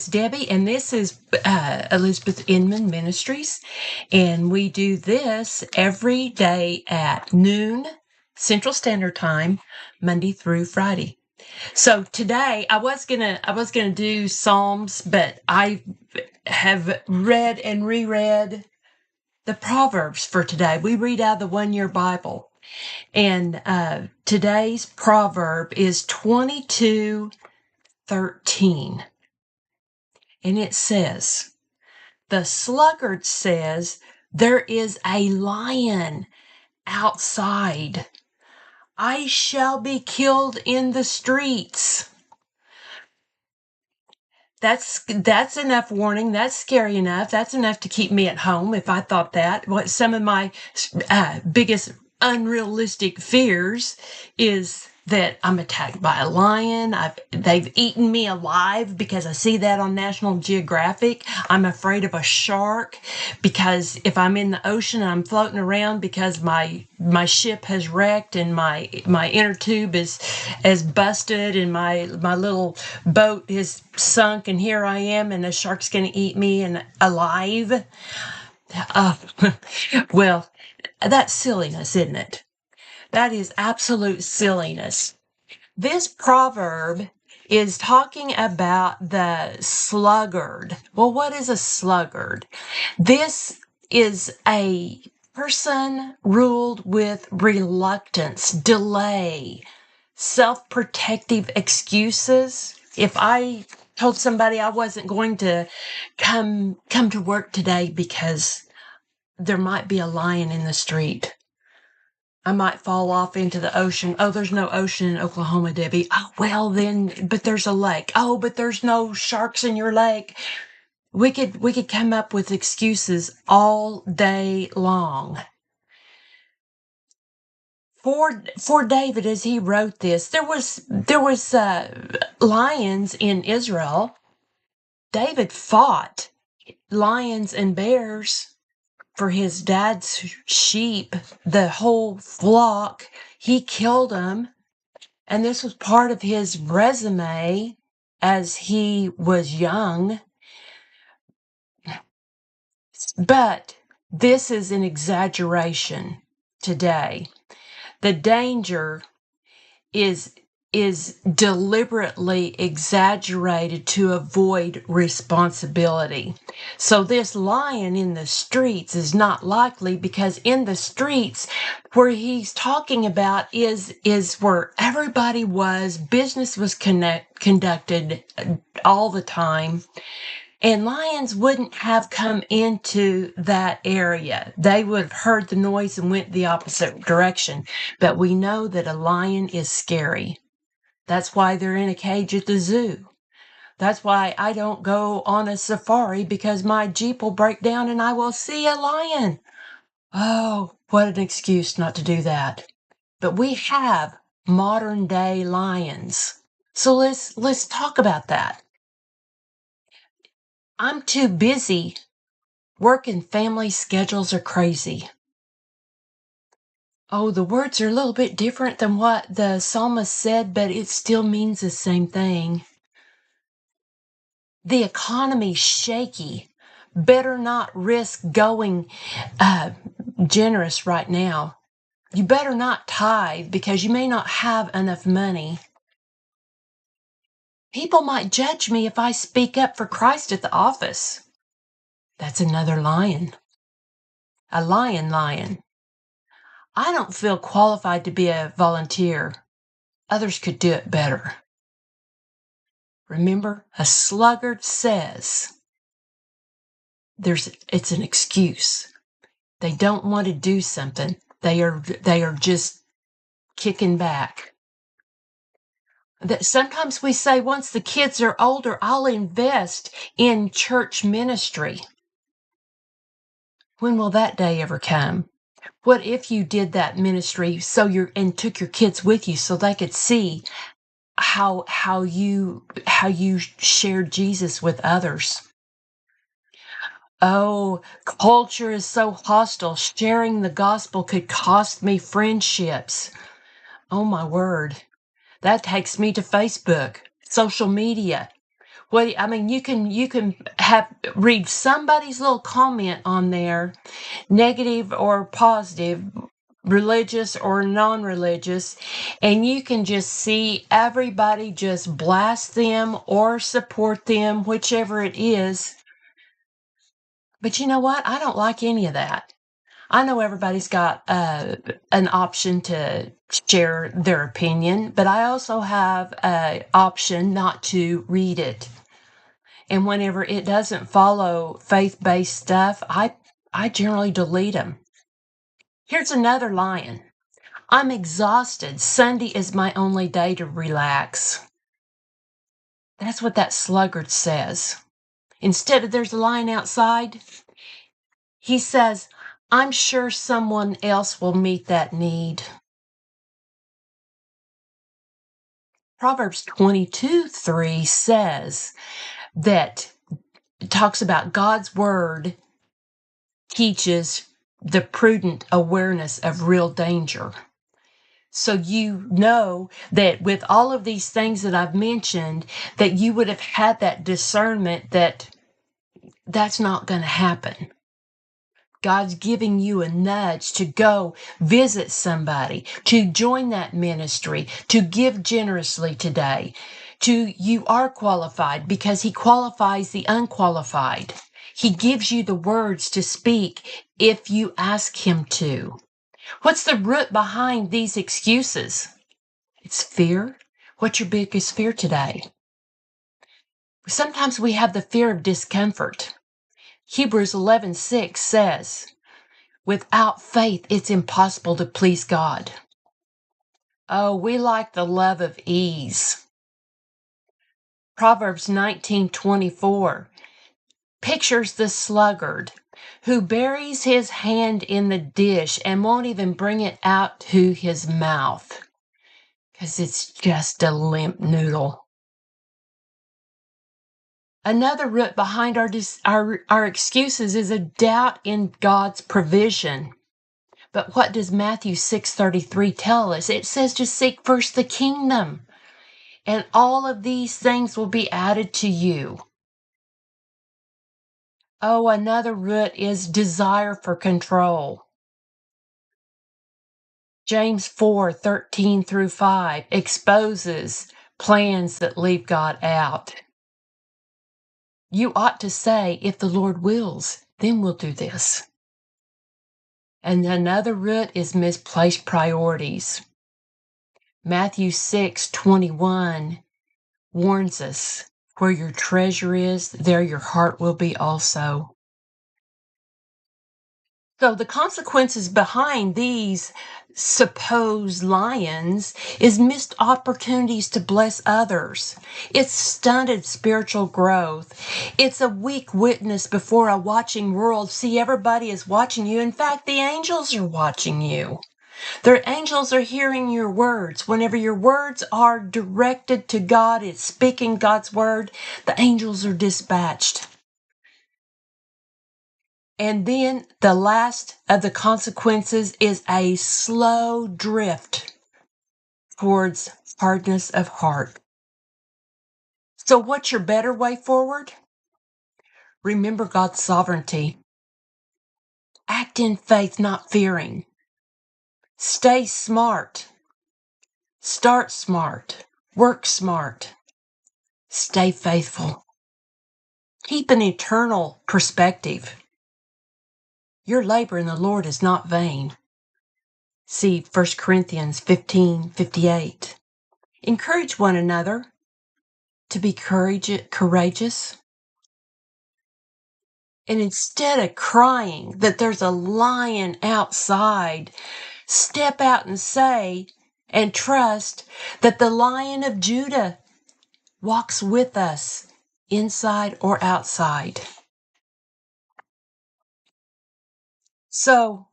It's Debbie, and this is Elizabeth Inman Ministries, and we do this every day at noon Central Standard Time, Monday through Friday. So today I was gonna do Psalms, but I have read and reread the Proverbs for today. We read out the 1-year Bible, and today's proverb is 22:13. And it says, the sluggard says, there is a lion outside. I shall be killed in the streets. That's enough warning. That's scary enough. That's enough to keep me at home if I thought that. What some of my biggest unrealistic fears is that I'm attacked by a lion. They've eaten me alive because I see that on National Geographic. I'm afraid of a shark because if I'm in the ocean and I'm floating around because my ship has wrecked and my inner tube is busted and my little boat is sunk and here I am and the shark's going to eat me and alive. Well, that's silliness, isn't it? That is absolute silliness. This proverb is talking about the sluggard. Well, what is a sluggard? This is a person ruled with reluctance, delay, self-protective excuses. If I told somebody I wasn't going to come to work today because there might be a lion in the street, I might fall off into the ocean. Oh, there's no ocean in Oklahoma, Debbie. Oh, well then, but there's a lake. Oh, but there's no sharks in your lake. We could come up with excuses all day long. For David, as he wrote this, there was lions in Israel. David fought lions and bears for his dad's sheep, the whole flock. He killed them. And this was part of his resume as he was young. But this is an exaggeration today. The danger is deliberately exaggerated to avoid responsibility. So this lion in the streets is not likely because in the streets where he's talking about is where everybody was, business was conducted all the time. And lions wouldn't have come into that area. They would have heard the noise and went the opposite direction. But we know that a lion is scary. That's why they're in a cage at the zoo. That's why I don't go on a safari because my Jeep will break down and I will see a lion. Oh, what an excuse not to do that. But we have modern day lions. So let's talk about that. I'm too busy. Work and family schedules are crazy. Oh, the words are a little bit different than what the psalmist said, but it still means the same thing. The economy's shaky. Better not risk going generous right now. You better not tithe because you may not have enough money. People might judge me if I speak up for Christ at the office. That's another lion. A lion. I don't feel qualified to be a volunteer. Others could do it better. Remember, a sluggard says it's an excuse. They don't want to do something. They are just kicking back. That sometimes we say once the kids are older, I'll invest in church ministry. When will that day ever come? What if you did that ministry and took your kids with you so they could see how you shared Jesus with others? Oh, culture is so hostile. Sharing the gospel could cost me friendships. Oh my word. That takes me to Facebook, social media. Well, I mean, you can read somebody's little comment on there, negative or positive, religious or non-religious, and you can just see everybody just blast them or support them, whichever it is. But you know what? I don't like any of that. I know everybody's got an option to share their opinion, but I also have an option not to read it. And whenever it doesn't follow faith-based stuff, I generally delete them. Here's another lion. I'm exhausted. Sunday is my only day to relax. That's what that sluggard says. Instead of there's a lion outside, he says, I'm sure someone else will meet that need. Proverbs 22:3 says that it talks about God's word teaches the prudent awareness of real danger. So you know that with all of these things that I've mentioned, that you would have had that discernment that that's not going to happen. God's giving you a nudge to go visit somebody, to join that ministry, to give generously today. You are qualified because He qualifies the unqualified. He gives you the words to speak if you ask Him to. What's the root behind these excuses? It's fear. What's your biggest fear today? Sometimes we have the fear of discomfort. Hebrews 11:6 says, without faith, it's impossible to please God. Oh, we like the love of ease. Proverbs 19:24 pictures the sluggard who buries his hand in the dish and won't even bring it out to his mouth because it's just a limp noodle. Another root behind our excuses is a doubt in God's provision. But what does Matthew 6:33 tell us? It says to seek first the kingdom, and all of these things will be added to you. Oh, another root is desire for control. James 4:13 through 5 exposes plans that leave God out. You ought to say, if the Lord wills, then we'll do this. And another root is misplaced priorities. Matthew 6:21 warns us, where your treasure is, there your heart will be also. So the consequences behind these supposed lions is missed opportunities to bless others. It's stunted spiritual growth. It's a weak witness before a watching world. See, everybody is watching you. In fact, the angels are watching you. Their angels are hearing your words. Whenever your words are directed to God, it's speaking God's word, the angels are dispatched. And then the last of the consequences is a slow drift towards hardness of heart. So what's your better way forward? Remember God's sovereignty. Act in faith, not fearing. Stay smart. Start smart. Work smart. Stay faithful. Keep an eternal perspective. Your labor in the Lord is not vain. See 1 Corinthians 15:58. Encourage one another to be courageous. And instead of crying that there's a lion outside, step out and say and trust that the Lion of Judah walks with us inside or outside. So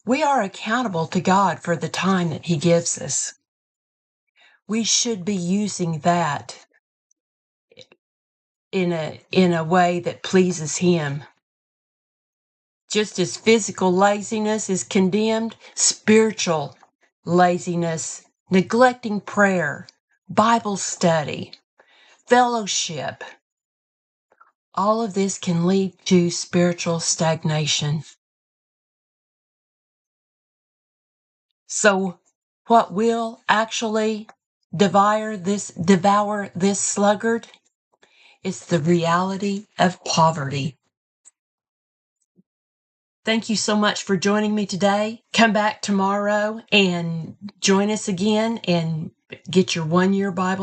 we are accountable to God for the time that He gives us. We should be using that in a way that pleases Him. Just as physical laziness is condemned, spiritual laziness, neglecting prayer, Bible study, fellowship. All of this can lead to spiritual stagnation. So what will actually devour this sluggard is the reality of poverty. Thank you so much for joining me today. Come back tomorrow and join us again and get your 1-year Bible